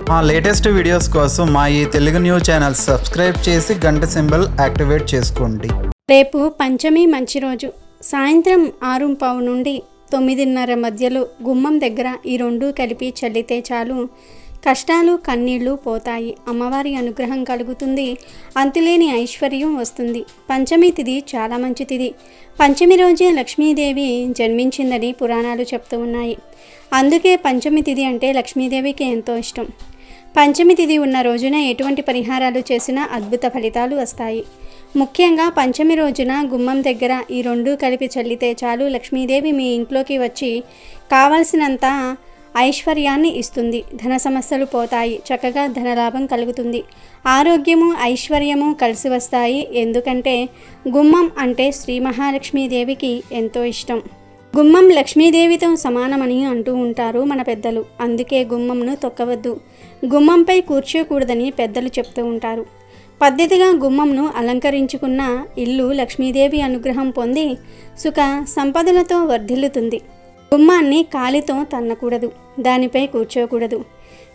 మా latest videos కోసం మా ఈ తెలుగు న్యూస్ ఛానల్ సబ్స్క్రైబ్ చేసి గంట సింబల్ యాక్టివేట్ చేసుకోండి. రేపు పంచమి మంచి రోజు. సాయంత్రం 6:15 నుండి 9:30 మధ్యలో గుమ్మం దగ్గర ఈ రెండు కలిపి చల్లితే చాలు కష్టాలు కన్నీళ్లు పోతాయి. అమ్మవారి అనుగ్రహం కలుగుతుంది. అంతులేని ఐశ్వర్యం వస్తుంది. పంచమి తిథి చాలా మంచి తిథి. పంచమి రోజే లక్ష్మీదేవి జన్మించిందని పురాణాలు చెప్తూ ఉన్నాయి. అందుకే పంచమి తిథి అంటే లక్ష్మీదేవికి ఎంతో ఇష్టం. పంచమి తిథి ఉన్న రోజున ఎటువంటి పరిహారాలు చేసినా అద్భుత ఫలితాలు వస్తాయి. ముఖ్యంగా పంచమి రోజున గుమ్మం దగ్గర ఈ రెండు కలిపి చల్లితే చాలు లక్ష్మీదేవి మీ ఇంట్లోకి వచ్చి కావలసినంత ఐశ్వర్యాన్ని ఇస్తుంది. ధన సమస్యలు పోతాయి. చక్కగా ధనలాభం కలుగుతుంది. ఆరోగ్యము ఐశ్వర్యము కలిసి వస్తాయి. ఎందుకంటే గుమ్మం అంటే శ్రీ మహాలక్ష్మీదేవికి ఎంతో ఇష్టం. గుమ్మం లక్ష్మీదేవితో సమానమని అంటూ ఉంటారు మన పెద్దలు. అందుకే గుమ్మంను తొక్కవద్దు, గుమ్మంపై కూర్చోకూడదని పెద్దలు చెప్తూ ఉంటారు. పద్ధతిగా గుమ్మంను అలంకరించుకున్న ఇల్లు లక్ష్మీదేవి అనుగ్రహం పొంది సుఖ సంపదలతో వర్ధిల్లుతుంది. గుమ్మాన్ని కాలితో తన్నకూడదు, దానిపై కూర్చోకూడదు.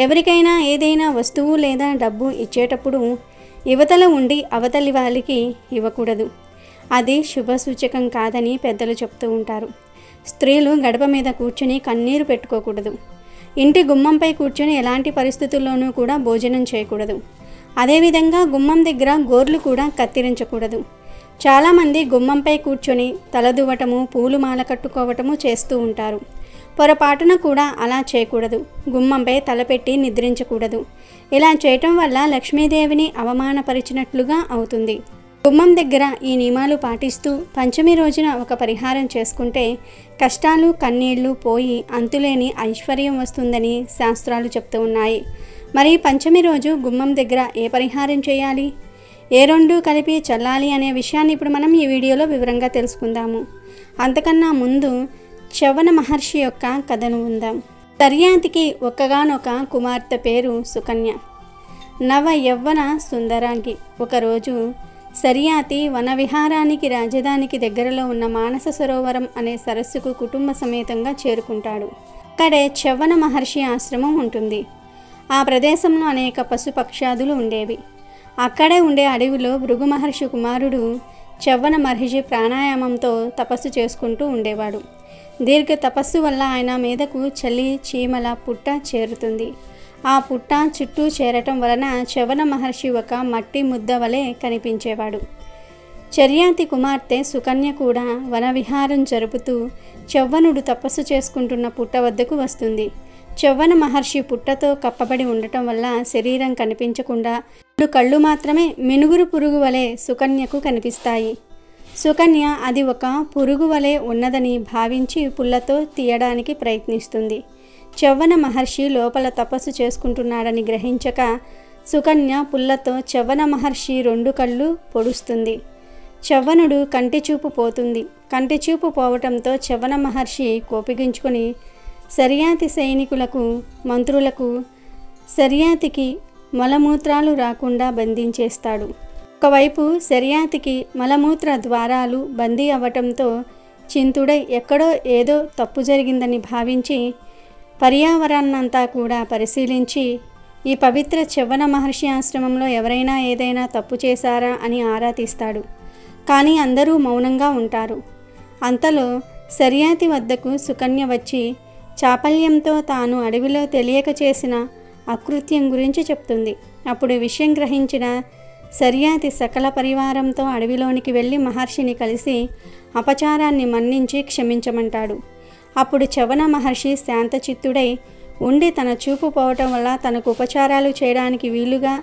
ఎవరికైనా ఏదైనా వస్తువు లేదా డబ్బు ఇచ్చేటప్పుడు యువతల ఉండి అవతలి వాళ్ళకి ఇవ్వకూడదు. అది శుభ సూచకం కాదని పెద్దలు చెప్తూ ఉంటారు. స్త్రీలు గడప మీద కూర్చుని కన్నీరు పెట్టుకోకూడదు. ఇంటి గుమ్మంపై కూర్చొని ఎలాంటి పరిస్థితుల్లోనూ కూడా భోజనం చేయకూడదు. అదేవిధంగా గుమ్మం దగ్గర గోర్లు కూడా కత్తిరించకూడదు. చాలామంది గుమ్మంపై కూర్చొని తలదువ్వటము, పూలు మాల కట్టుకోవటము చేస్తూ ఉంటారు. పొరపాటున కూడా అలా చేయకూడదు. గుమ్మంపై తలపెట్టి నిద్రించకూడదు. ఇలా చేయటం వల్ల లక్ష్మీదేవిని అవమానపరిచినట్లుగా అవుతుంది. గుమ్మం దగ్గర ఈ నియమాలు పాటిస్తూ పంచమి రోజున ఒక పరిహారం చేసుకుంటే కష్టాలు కన్నీళ్లు పోయి అంతులేని ఐశ్వర్యం వస్తుందని శాస్త్రాలు చెప్తూ ఉన్నాయి. మరి పంచమి రోజు గుమ్మం దగ్గర ఏ పరిహారం చేయాలి, ఏ రెండు కలిపి చల్లాలి అనే విషయాన్ని ఇప్పుడు మనం ఈ వీడియోలో వివరంగా తెలుసుకుందాము. అంతకన్నా ముందు చ్యవన మహర్షి యొక్క కథను ఉందాం. దర్యాతికి ఒక్కగానొక కుమార్తె పేరు సుకన్య. నవ యవ్వన సుందరాంగి. ఒకరోజు సరియాతి వన విహారానికి రాజధానికి దగ్గరలో ఉన్న మానస సరోవరం అనే సరస్సుకు కుటుంబ సమేతంగా చేరుకుంటాడు. అక్కడే చ్యవన మహర్షి ఆశ్రమం ఉంటుంది. ఆ ప్రదేశంలో అనేక పశుపక్షాదులు ఉండేవి. అక్కడే ఉండే అడవిలో భృగు మహర్షి కుమారుడు చ్యవన మహర్షి ప్రాణాయామంతో తపస్సు చేసుకుంటూ ఉండేవాడు. దీర్ఘ తపస్సు వల్ల ఆయన మీదకు చలి చీమల పుట్ట చేరుతుంది. ఆ పుట్ట చుట్టూ చేరటం వలన చ్యవన మహర్షి ఒక మట్టి ముద్ద వలె కనిపించేవాడు. చర్యాతి కుమార్తె సుకన్య కూడా వనవిహారం జరుపుతూ చ్యవనుడు తపస్సు చేసుకుంటున్న పుట్ట వద్దకు వస్తుంది. చ్యవన మహర్షి పుట్టతో కప్పబడి ఉండటం వల్ల శరీరం కనిపించకుండా 2 కళ్ళు మాత్రమే మినుగురు పురుగు వలె సుకన్యకు కనిపిస్తాయి. సుకన్య అది ఒక పురుగు వలె ఉన్నదని భావించి పుల్లతో తీయడానికి ప్రయత్నిస్తుంది. చ్యవన మహర్షి లోపల తపస్సు చేసుకుంటున్నాడని గ్రహించక సుకన్య పుల్లతో చ్యవన మహర్షి 2 కళ్ళు పొడుస్తుంది. చ్యవనుడు కంటిచూపు పోతుంది. కంటిచూపు పోవటంతో చ్యవన మహర్షి కోపిగించుకొని సరియాతి సైనికులకు మంత్రులకు సరియాతికి మలమూత్రాలు రాకుండా బంధించేస్తాడు. ఒకవైపు సరియాతికి మలమూత్ర ద్వారాలు బందీ అవ్వటంతో చింతుడై ఎక్కడో ఏదో తప్పు జరిగిందని భావించి పర్యావరణాన్నంతా కూడా పరిశీలించి ఈ పవిత్ర చ్యవన మహర్షి ఆశ్రమంలో ఎవరైనా ఏదైనా తప్పు చేశారా అని ఆరా తీస్తాడు. కానీ అందరూ మౌనంగా ఉంటారు. అంతలో సరియాతి వద్దకు సుకన్య వచ్చి చాపల్యంతో తాను అడవిలో తెలియక చేసిన అకృత్యం గురించి చెప్తుంది. అప్పుడు విషయం గ్రహించిన సరియాతి సకల పరివారంతో అడవిలోనికి వెళ్ళి మహర్షిని కలిసి అపచారాన్ని మన్నించి క్షమించమంటాడు. అప్పుడు చ్యవన మహర్షి శాంతచిత్తుడై ఉండి తన చూపు పోవటం వల్ల తనకు ఉపచారాలు చేయడానికి వీలుగా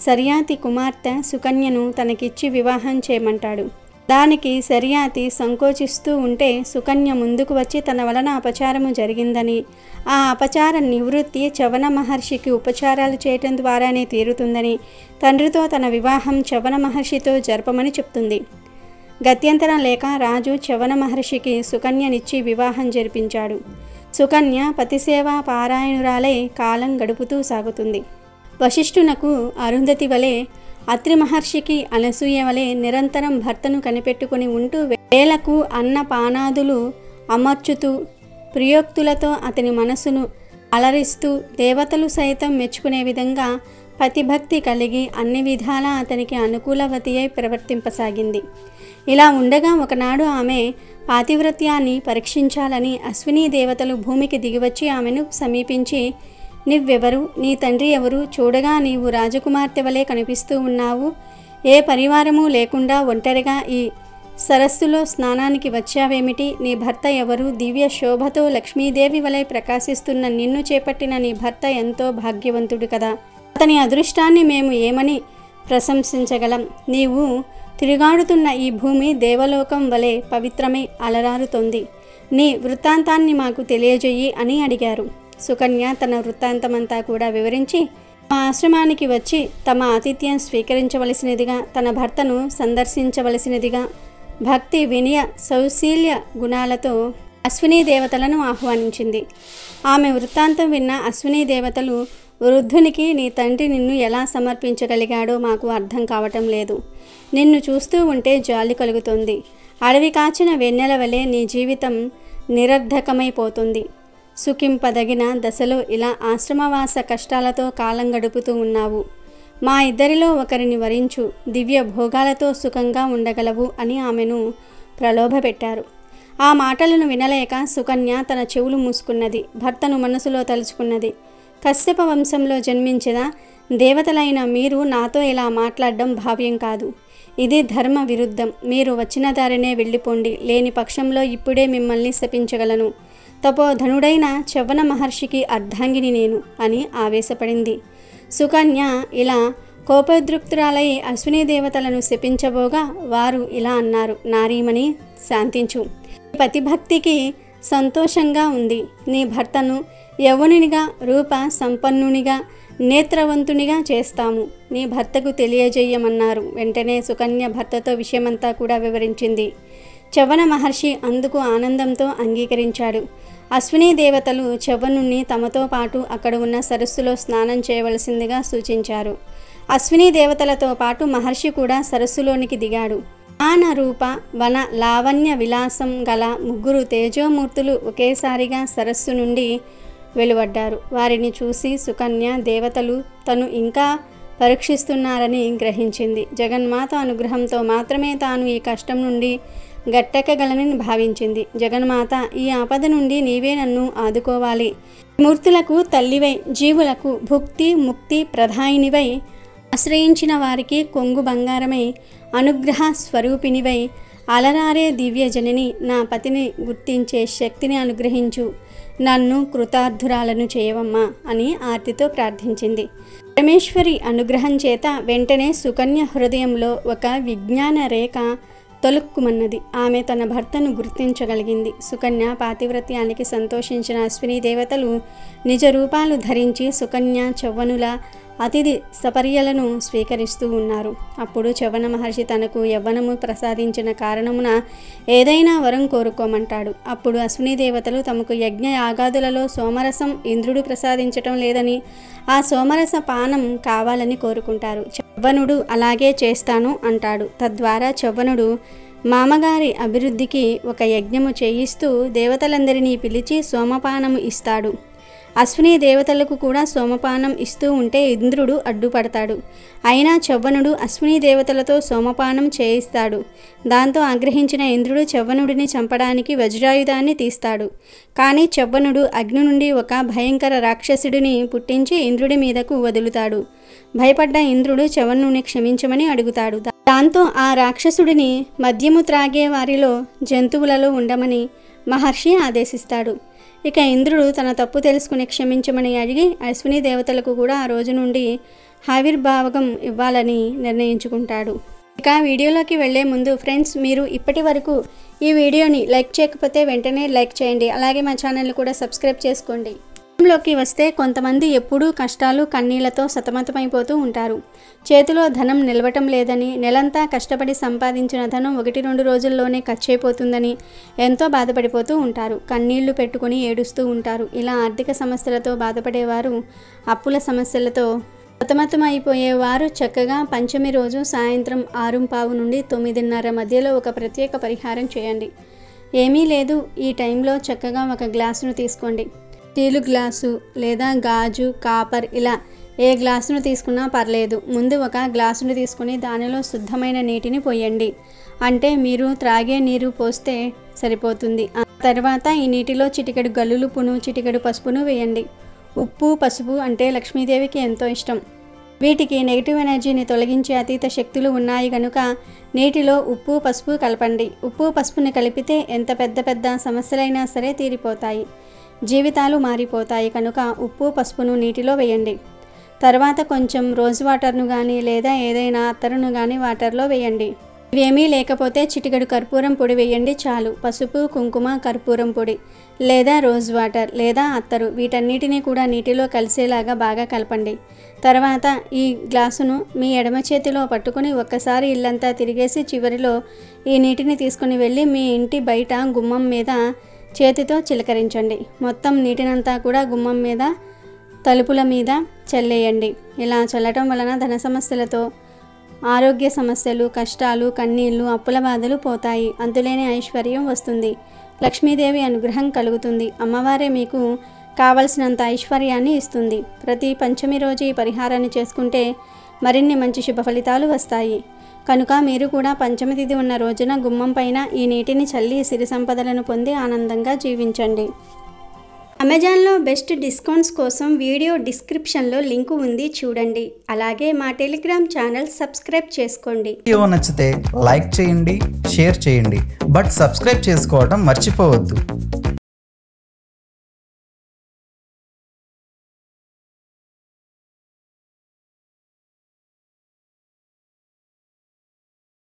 సరియాతి కుమార్తె సుకన్యను తనకిచ్చి వివాహం చేయమంటాడు. దానికి సరియాతి సంకోచిస్తూ ఉంటే సుకన్య ముందుకు వచ్చి తన వలన అపచారము జరిగిందని, ఆ అపచార నివృత్తి చ్యవన మహర్షికి ఉపచారాలు చేయటం ద్వారానే తీరుతుందని, తండ్రితో తన వివాహం చ్యవన మహర్షితో జరపమని చెప్తుంది. గత్యంతరం లేక రాజు చ్యవన మహర్షికి సుకన్యనిచ్చి వివాహం జరిపించాడు. సుకన్య పతిసేవా పారాయణురాలై కాలం గడుపుతూ సాగుతుంది. వశిష్ఠునకు అరుంధతి వలె అత్రి మహర్షికి అనసూయ వలె నిరంతరం భర్తను కనిపెట్టుకుని ఉంటూ వేలకు అన్న పానాదులు అమర్చుతూ ప్రియోక్తులతో అతని మనసును అలరిస్తూ దేవతలు సైతం మెచ్చుకునే విధంగా పతిభక్తి కలిగి అన్ని విధాలా అతనికి అనుకూలవతి అయి ప్రవర్తింపసాగింది. ఇలా ఉండగా ఒకనాడు ఆమె పాతివ్రత్యాన్ని పరీక్షించాలని అశ్విని దేవతలు భూమికి దిగివచ్చి ఆమెను సమీపించి, "నువ్వెవరు? నీ తండ్రి ఎవరు? చూడగా నీవు రాజకుమార్తె వలె కనిపిస్తూ ఉన్నావు. ఏ పరివారము లేకుండా ఒంటరిగా ఈ సరస్సులో స్నానానికి వచ్చావేమిటి? నీ భర్త ఎవరు? దివ్య శోభతో లక్ష్మీదేవి వలె ప్రకాశిస్తున్న నిన్ను చేపట్టిన నీ భర్త ఎంతో భాగ్యవంతుడు కదా. అతని అదృష్టాన్ని మేము ఏమని ప్రశంసించగలం? నీవు తిరుగాడుతున్న ఈ భూమి దేవలోకం వలె పవిత్రమై అలరారుతోంది. నీ వృత్తాంతాన్ని మాకు తెలియజేయి" అని అడిగారు. సుకన్య తన వృత్తాంతమంతా కూడా వివరించి, మా ఆశ్రమానికి వచ్చి తమ ఆతిథ్యం స్వీకరించవలసినదిగా, తన భర్తను సందర్శించవలసినదిగా భక్తి, వినయ, సౌశీల్య గుణాలతో అశ్విని దేవతలను ఆహ్వానించింది. ఆమె వృత్తాంతం విన్న అశ్విని దేవతలు, వృద్ధునికి నీ తండ్రి నిన్ను ఎలా సమర్పించగలిగాడో మాకు అర్థం కావటం లేదు. నిన్ను చూస్తూ ఉంటే జాలి కలుగుతుంది. అడవి కాచిన వెన్నెల వలె నీ జీవితం నిరర్ధకమైపోతుంది. సుఖింపదగిన దశలో ఇలా ఆశ్రమవాస కష్టాలతో కాలం గడుపుతూ ఉన్నావు. మా ఇద్దరిలో ఒకరిని వరించు, దివ్య భోగాలతో సుఖంగా ఉండగలవు అని ఆమెను ప్రలోభపెట్టారు. ఆ మాటలను వినలేక సుకన్య తన చెవులు మూసుకున్నది. భర్తను మనసులో తలుచుకున్నది. కశ్యప వంశంలో జన్మించిన దేవతలైన మీరు నాతో ఇలా మాట్లాడడం భావ్యం కాదు. ఇది ధర్మ విరుద్ధం. మీరు వచ్చిన దారినే వెళ్ళిపోండి. లేని పక్షంలో ఇప్పుడే మిమ్మల్ని శపించగలను. తపోధనుడైన చవ్వన మహర్షికి అర్ధాంగిని నేను అని ఆవేశపడింది. సుకన్య ఇలా కోపోద్రిక్తురాలై అశ్విని దేవతలను శపించబోగా వారు ఇలా అన్నారు, నారీమణి శాంతించు. పతిభక్తికి సంతోషంగా ఉంది. నీ భర్తను యవ్వనునిగా, రూప సంపన్నునిగా, నేత్రవంతునిగా చేస్తాము. నీ భర్తకు తెలియజేయమన్నారు. వెంటనే సుకన్య భర్తతో విషయమంతా కూడా వివరించింది. చవ్వన మహర్షి అందుకు ఆనందంతో అంగీకరించాడు. అశ్విని దేవతలు చవ్వనుని తమతో పాటు అక్కడ ఉన్న సరస్సులో స్నానం చేయవలసిందిగా సూచించారు. అశ్విని దేవతలతో పాటు మహర్షి కూడా సరస్సులోనికి దిగాడు. ఆన రూప వన లావణ్య విలాసం గల ముగ్గురు తేజోమూర్తులు ఒకేసారిగా సరస్సు నుండి వెలువడ్డారు. వారిని చూసి సుకన్య దేవతలు తను ఇంకా పరీక్షిస్తున్నారని గ్రహించింది. జగన్మాత అనుగ్రహంతో మాత్రమే తాను ఈ కష్టం నుండి గట్టెక్కగలనని భావించింది. జగన్మాత, ఈ ఆపద నుండి నీవే నన్ను ఆదుకోవాలి. మూర్తులకు తల్లివై, జీవులకు భుక్తి ముక్తి ప్రధాయినివై, ఆశ్రయించిన వారికి కొంగు బంగారమై, అనుగ్రహ స్వరూపినివై, అలరారే దివ్యజనని, నా పతిని గుర్తించే శక్తిని అనుగ్రహించు. నన్ను కృతార్థురాలను చేయవమ్మా అని ఆర్తితో ప్రార్థించింది. పరమేశ్వరి అనుగ్రహం చేత వెంటనే సుకన్య హృదయంలో ఒక విజ్ఞాన రేఖ తొలుక్కుమన్నది. ఆమె తన భర్తను గుర్తించగలిగింది. సుకన్య పాతివ్రత్యానికి సంతోషించిన అశ్విని దేవతలు నిజ రూపాలు ధరించి సుకన్య చవ్వనుల అతిథి సపర్యలను స్వీకరిస్తూ ఉన్నారు. అప్పుడు చవ్వన మహర్షి తనకు యవ్వనము ప్రసాదించిన కారణమున ఏదైనా వరం కోరుకోమంటాడు. అప్పుడు అశ్విని దేవతలు తమకు యజ్ఞ యాగాదులలో సోమరసం ఇంద్రుడు ప్రసాదించటం లేదని, ఆ సోమరస పానం కావాలని కోరుకుంటారు. చవ్వనుడు అలాగే చేస్తాను అంటాడు. తద్వారా చవ్వనుడు మామగారి అభివృద్ధికి ఒక యజ్ఞము చేయిస్తూ దేవతలందరినీ పిలిచి సోమపానము ఇస్తాడు. అశ్విని దేవతలకు కూడా సోమపానం ఇస్తూ ఉంటే ఇంద్రుడు అడ్డుపడతాడు. అయినా చవ్వనుడు అశ్విని దేవతలతో సోమపానం చేయిస్తాడు. దాంతో ఆగ్రహించిన ఇంద్రుడు చవ్వనుడిని చంపడానికి వజ్రాయుధాన్ని తీస్తాడు. కానీ చవ్వనుడు అగ్ని నుండి ఒక భయంకర రాక్షసుడిని పుట్టించి ఇంద్రుడి మీదకు వదులుతాడు. భయపడ్డ ఇంద్రుడు చవ్వనుని క్షమించమని అడుగుతాడు. దాంతో ఆ రాక్షసుడిని మద్యము త్రాగే వారిలో జంతువులలో ఉండమని మహర్షి ఆదేశిస్తాడు. ఇక ఇంద్రుడు తన తప్పు తెలుసుకుని క్షమించమని అడిగి అశ్విని దేవతలకు కూడా ఆ రోజు నుండి ఆవిర్భావకం ఇవ్వాలని నిర్ణయించుకుంటాడు. ఇక వీడియోలోకి వెళ్లే ముందు ఫ్రెండ్స్, మీరు ఇప్పటి వరకు ఈ వీడియోని లైక్ చేయకపోతే వెంటనే లైక్ చేయండి. అలాగే మా ఛానల్ని కూడా సబ్స్క్రైబ్ చేసుకోండి. లోకి వస్తే కొంతమంది ఎప్పుడూ కష్టాలు కన్నీళ్లతో సతమతమైపోతూ ఉంటారు. చేతిలో ధనం నిలవటం లేదని, నెలంతా కష్టపడి సంపాదించిన ధనం 1-2 రోజుల్లోనే ఖర్చయిపోతుందని ఎంతో బాధపడిపోతూ ఉంటారు. కన్నీళ్లు పెట్టుకుని ఏడుస్తూ ఉంటారు. ఇలా ఆర్థిక సమస్యలతో బాధపడేవారు, అప్పుల సమస్యలతో సతమతమైపోయేవారు చక్కగా పంచమి రోజు సాయంత్రం 6:15 నుండి 9:30 మధ్యలో ఒక ప్రత్యేక పరిహారం చేయండి. ఏమీ లేదు, ఈ టైంలో చక్కగా ఒక గ్లాసును తీసుకోండి. స్టీలు గ్లాసు లేదా గాజు, కాపర్ ఇలా ఏ గ్లాసును తీసుకున్నా పర్లేదు. ముందు ఒక గ్లాసును తీసుకుని దానిలో శుద్ధమైన నీటిని పోయండి. అంటే మీరు త్రాగే నీరు పోస్తే సరిపోతుంది. తర్వాత ఈ నీటిలో చిటికెడు గల్లులుపును, చిటికెడు పసుపును వేయండి. ఉప్పు, పసుపు అంటే లక్ష్మీదేవికి ఎంతో ఇష్టం. వీటికి నెగిటివ్ ఎనర్జీని తొలగించే అతీత శక్తులు ఉన్నాయి కనుక నీటిలో ఉప్పు, పసుపు కలపండి. ఉప్పు, పసుపుని కలిపితే ఎంత పెద్ద పెద్ద సమస్యలైనా సరే తీరిపోతాయి, జీవితాలు మారిపోతాయి. కనుక ఉప్పు, పసుపును నీటిలో వేయండి. తర్వాత కొంచెం రోజ్ వాటర్ను కానీ లేదా ఏదైనా అత్తరును కానీ వాటర్లో వేయండి. ఇవేమీ లేకపోతే చిటికెడు కర్పూరం పొడి వేయండి చాలు. పసుపు, కుంకుమ, కర్పూరం పొడి లేదా రోజ్ వాటర్ లేదా అత్తరు వీటన్నిటినీ కూడా నీటిలో కలిసేలాగా బాగా కలపండి. తర్వాత ఈ గ్లాసును మీ ఎడమ చేతిలో పట్టుకుని ఒక్కసారి ఇల్లంతా తిరిగేసి చివరిలో ఈ నీటిని తీసుకుని వెళ్ళి మీ ఇంటి బయట గుమ్మం మీద చేతితో చిలకరించండి. మొత్తం నీటినంతా కూడా గుమ్మం మీద, తలుపుల మీద చల్లేయండి. ఇలా చల్లటం వలన ధన సమస్యలతో ఆరోగ్య సమస్యలు, కష్టాలు, కన్నీళ్లు, అప్పుల బాధలు పోతాయి. అంతులేని ఐశ్వర్యం వస్తుంది. లక్ష్మీదేవి అనుగ్రహం కలుగుతుంది. అమ్మవారే మీకు కావలసినంత ఐశ్వర్యాన్ని ఇస్తుంది. ప్రతి పంచమి రోజు ఈ పరిహారాన్ని చేసుకుంటే మరిన్ని మంచి శుభ ఫలితాలు వస్తాయి. కనుక మీరు కూడా పంచమి తిథి ఉన్న రోజున గుమ్మం పైన ఈ నీటిని చల్లి సిరి సంపదలను పొంది ఆనందంగా జీవించండి. అమెజాన్లో బెస్ట్ డిస్కౌంట్స్ కోసం వీడియో డిస్క్రిప్షన్లో లింకు ఉంది, చూడండి. అలాగే మా టెలిగ్రామ్ ఛానల్ సబ్స్క్రైబ్ చేసుకోండి. వీడియో నచ్చితే లైక్ చేయండి, షేర్ చేయండి, బట్ సబ్స్క్రైబ్ చేసుకోవడం మర్చిపోవద్దు.